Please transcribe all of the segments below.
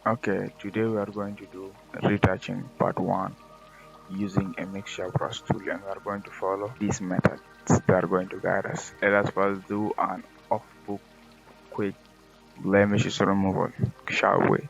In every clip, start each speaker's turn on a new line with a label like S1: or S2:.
S1: Okay, today we are going to do retouching part 1 using a mixture brush tool, and we are going to follow these methods that are going to guide us. Let us first do an off-book quick blemishes removal, shall we?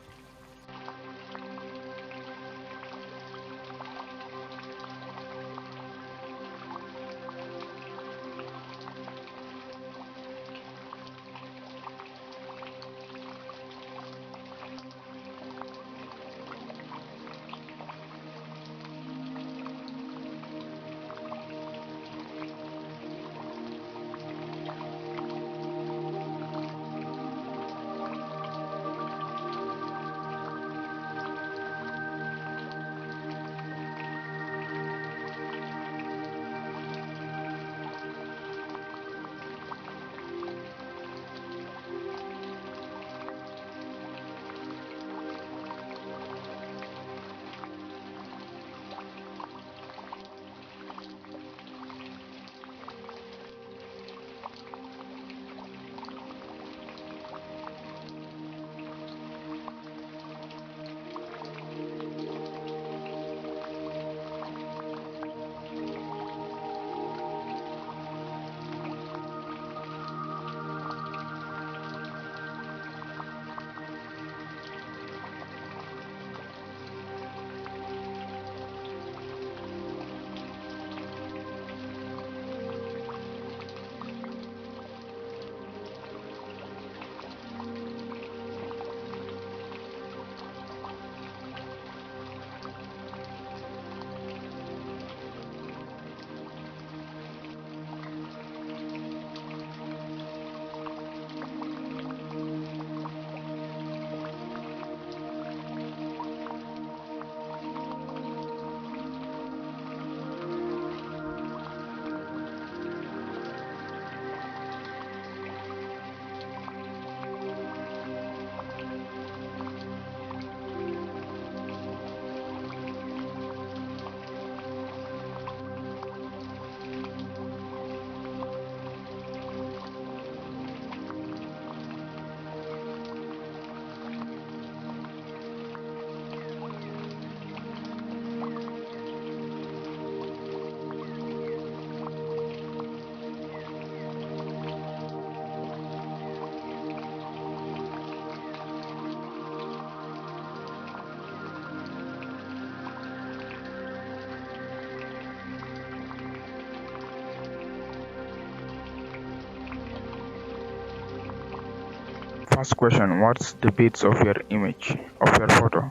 S1: First question, what's the bits of your image, of your photo?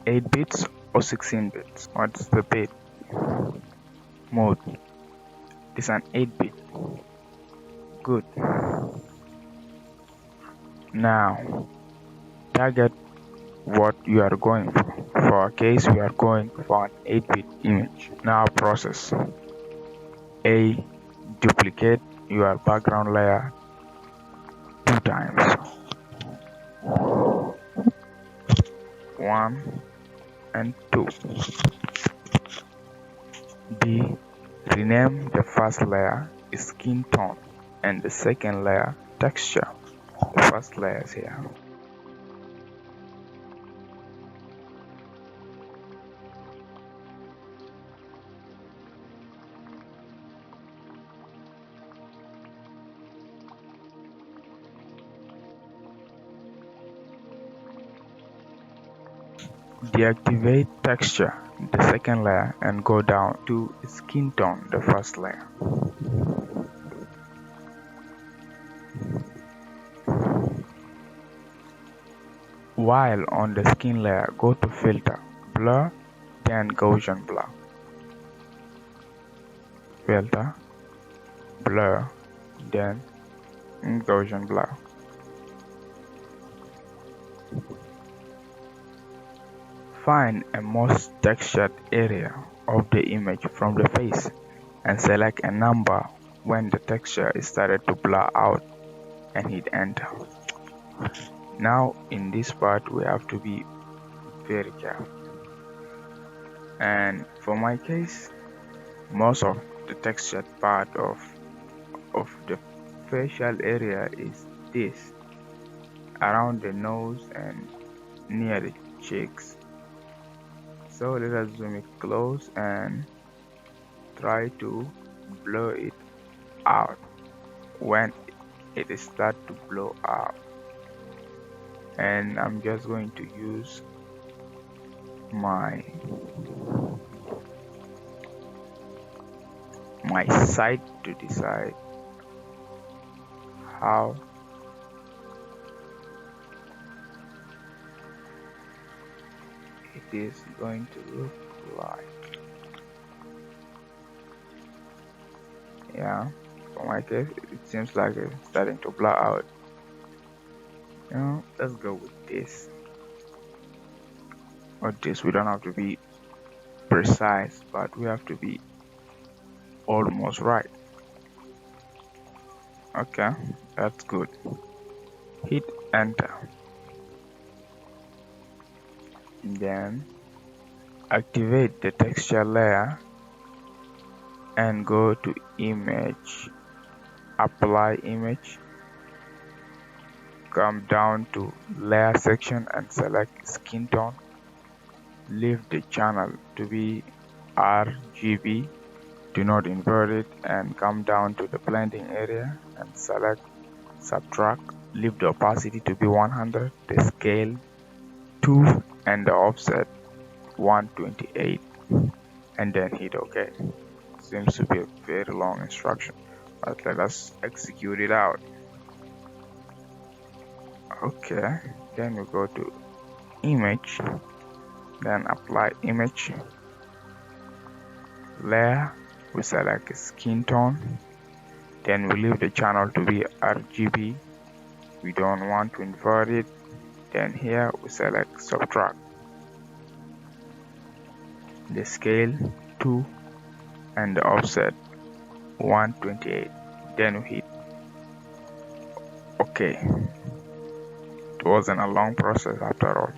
S1: 8 bits or 16 bits? What's the bit? Mode. It's an 8 bit. Good. Now, target what you are going for. For our case, we are going for an 8-bit image. Now process. A. Duplicate your background layer 2 times. 1 and 2. B. Rename the first layer skin tone and the second layer texture. The first layer is here. Deactivate texture, the second layer, and go down to skin tone, the first layer. While on the skin layer, go to filter, blur, then Gaussian blur. Filter, blur, then Gaussian blur. Find a most textured area of the image from the face and select a number when the texture is started to blur out and hit enter. Now in this part we have to be very careful, and for my case most of the textured part of the facial area is this, around the nose and near the cheeks. So let us zoom it close and try to blow it out. When it starts to blow out, and I'm just going to use my sight to decide how it is going to look like. Yeah, for my case it seems like it's starting to blur out. Let's go with this. Or this, we don't have to be precise, but we have to be almost right. Okay, that's good. Hit enter. Then activate the texture layer and go to image, apply image, come down to layer section and select skin tone. Leave the channel to be RGB, do not invert it, and come down to the blending area and select subtract. Leave the opacity to be 100, the scale 2, and the offset 128, and then hit OK. Seems to be a very long instruction, but let us execute it out. Okay, then we go to image, then apply image, layer, we select skin tone, then we leave the channel to be RGB, we don't want to invert it, then here we select subtract, the scale 2 and the offset 128, then we hit OK. It wasn't a long process after all.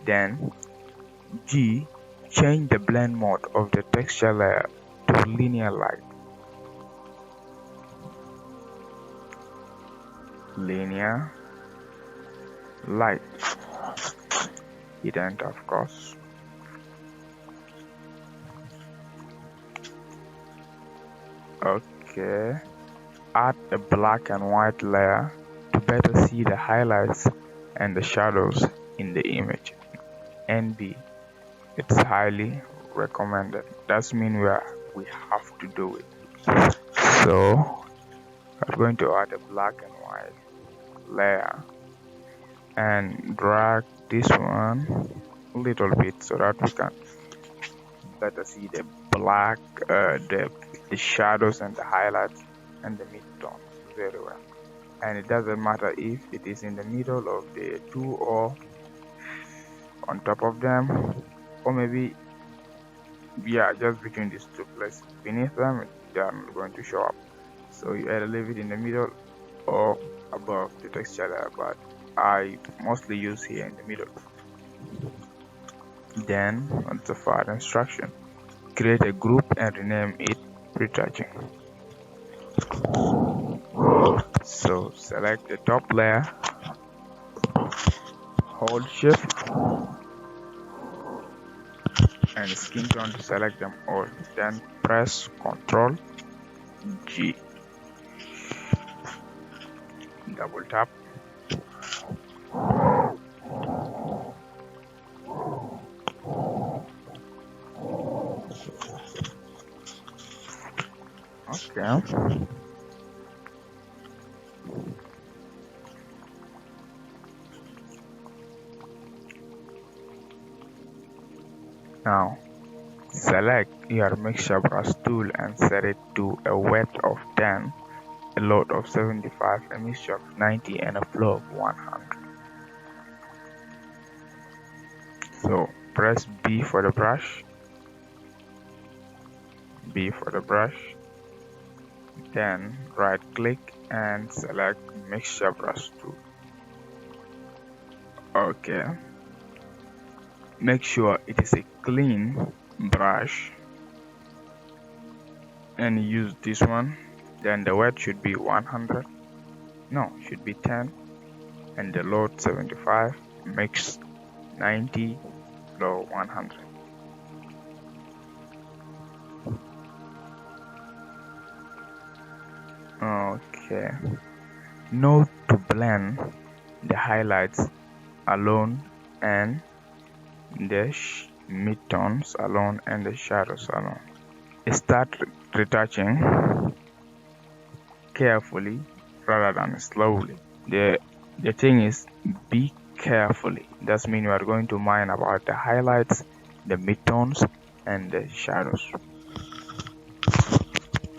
S1: Then G, change the blend mode of the texture layer to linear light. Linear light. Hit enter, of course. Okay. Add a black and white layer to better see the highlights and the shadows in the image. NB, it's highly recommended. That means we have to do it. So I'm going to add a black and white layer and drag this one a little bit so that we can better see the black, the shadows and the highlights and the mid-tones very well. And it doesn't matter if it is in the middle of the two or on top of them, or maybe just between these two places beneath them, they are not going to show up. So you either leave it in the middle or above the texture layer, but I mostly use here in the middle. Then on the further instruction, create a group and rename it retouching. So select the top layer, hold shift and skin tone to select them all, then press Ctrl G, double tap, okay. Now select your mixture brush tool and set it to a width of 10, a load of 75, a mixture of 90, and a flow of 100. So press B for the brush, B for the brush, then right click and select mixture brush tool. Okay, make sure it is a clean brush and use this one. Then the width should be 100, no, should be 10, and the load 75, mix 90 or 100. Okay. Note to blend the highlights alone and the midtones alone and the shadows alone. Start retouching carefully rather than slowly. The thing is, be carefully. That means you are going to mind about the highlights, the midtones, and the shadows.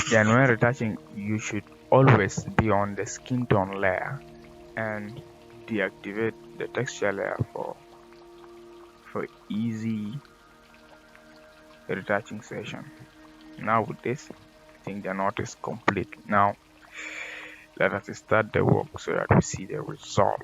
S1: Then when retouching, you should always be on the skin tone layer and deactivate the texture layer for easy retouching session. Now with this, I think the knot is complete. Now let us start the work so that we see the result.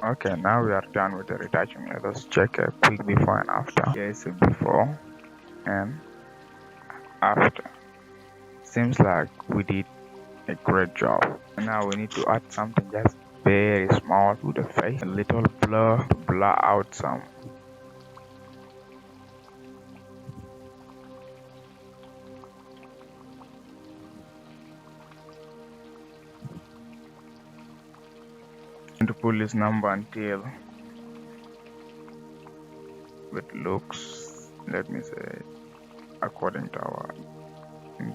S1: Okay, now we are done with the retouching. Let us check a quick before and after. Here is a before and after. Seems like we did a great job. Now we need to add something just very small to the face. A little blur to blur out some. To pull this number until it looks, let me say, according to our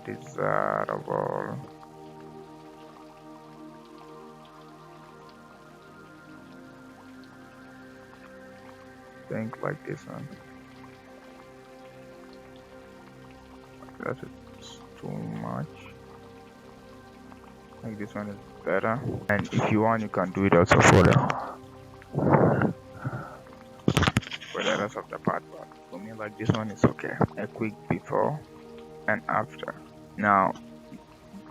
S1: desirable. Think like this one. That is too much. Like this one is better. And if you want, you can do it also for the rest of the part. But for me, like this one is okay. A quick before and after. Now,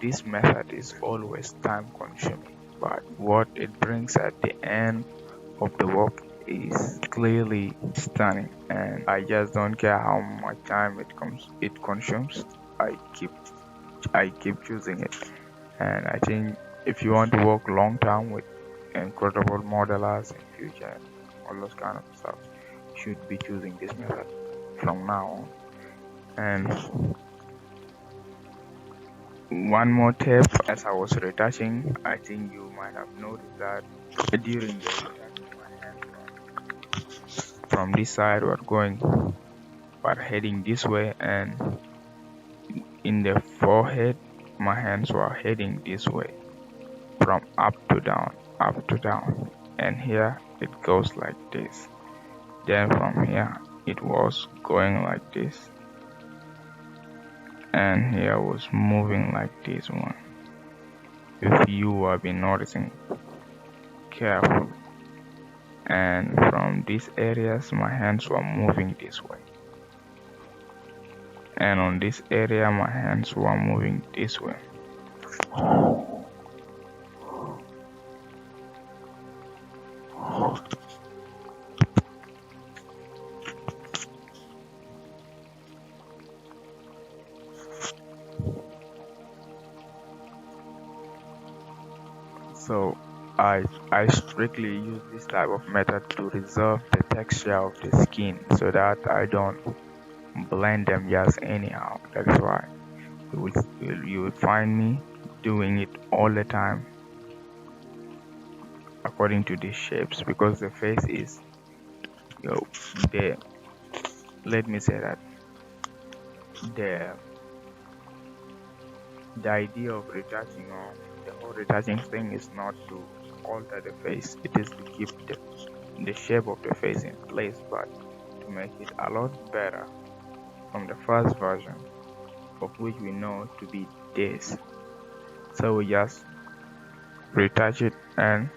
S1: this method is always time consuming, but what it brings at the end of the work is clearly stunning, and I just don't care how much time it consumes. I keep choosing it, and I think if you want to work long term with incredible modelers in future, all those kind of stuff, you should be choosing this method from now on. And one more tip, as I was retouching, I think you might have noticed that during the retouching, my hands were from this side were heading this way, and in the forehead, my hands were heading this way, from up to down, and here it goes like this. Then from here, it was going like this, and here was moving like this one. If you have been noticing carefully, and from these areas my hands were moving this way, and on this area my hands were moving this way. So I strictly use this type of method to reserve the texture of the skin so that I don't blend them just anyhow. That is why you will find me doing it all the time according to these shapes, because the face is the let me say that the idea of retouching, or the whole retouching thing, is not to alter the face. It is to keep the shape of the face in place, but to make it a lot better from the first version, of which we know to be this. So we just retouch it and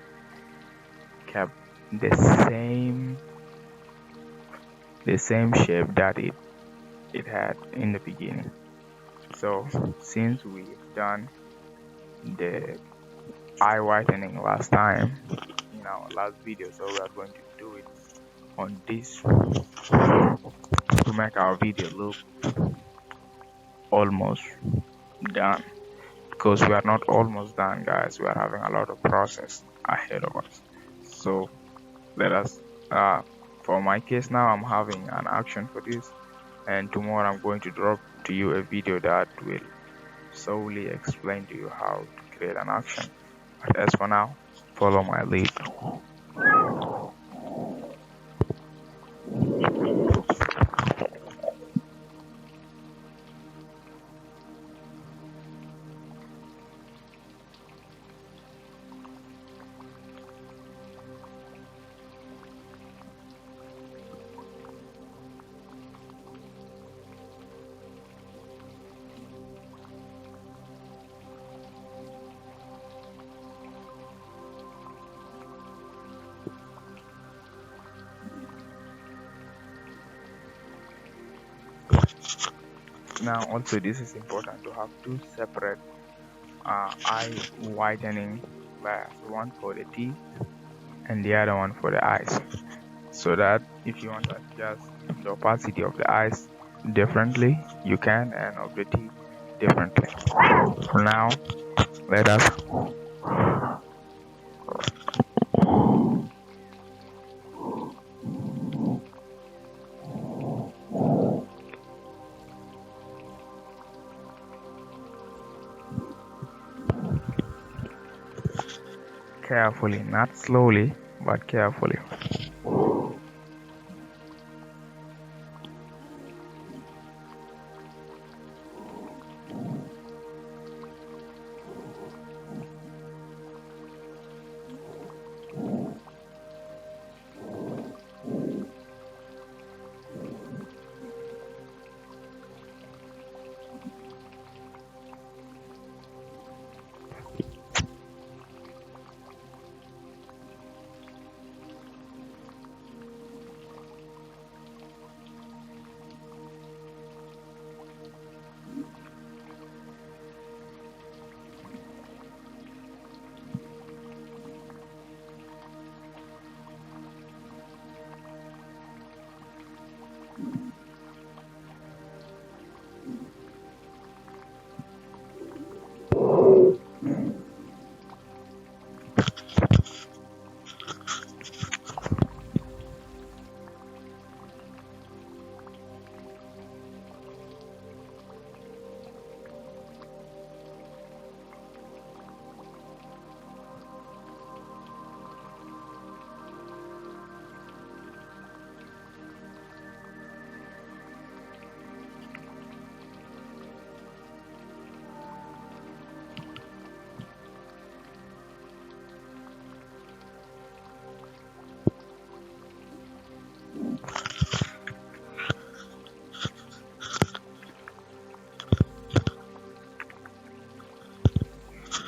S1: kept the same shape that it had in the beginning. So since we've done the eye whitening last time in our last video, so we are going to do it on this to make our video look almost done, because we are not almost done, guys. We are having a lot of process ahead of us. So let us for my case now, I'm having an action for this, and tomorrow I'm going to drop to you a video that will solely explain to you how to create an action. But as for now, follow my lead. Now also, this is important to have two separate eye whitening layers, one for the teeth and the other one for the eyes, so that if you want to adjust the opacity of the eyes differently, you can, and of the teeth differently. For now, let us carefully, not slowly, but carefully.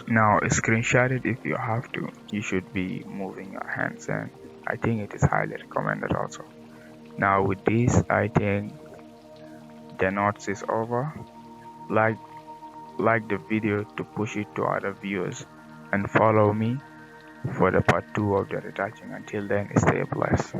S1: Now screenshot it if you have to. You should be moving your hands, and I think it is highly recommended also. Now with this, I think the notes is over. Like the video to push it to other viewers, and follow me for the part 2 of the retouching. Until then, stay blessed.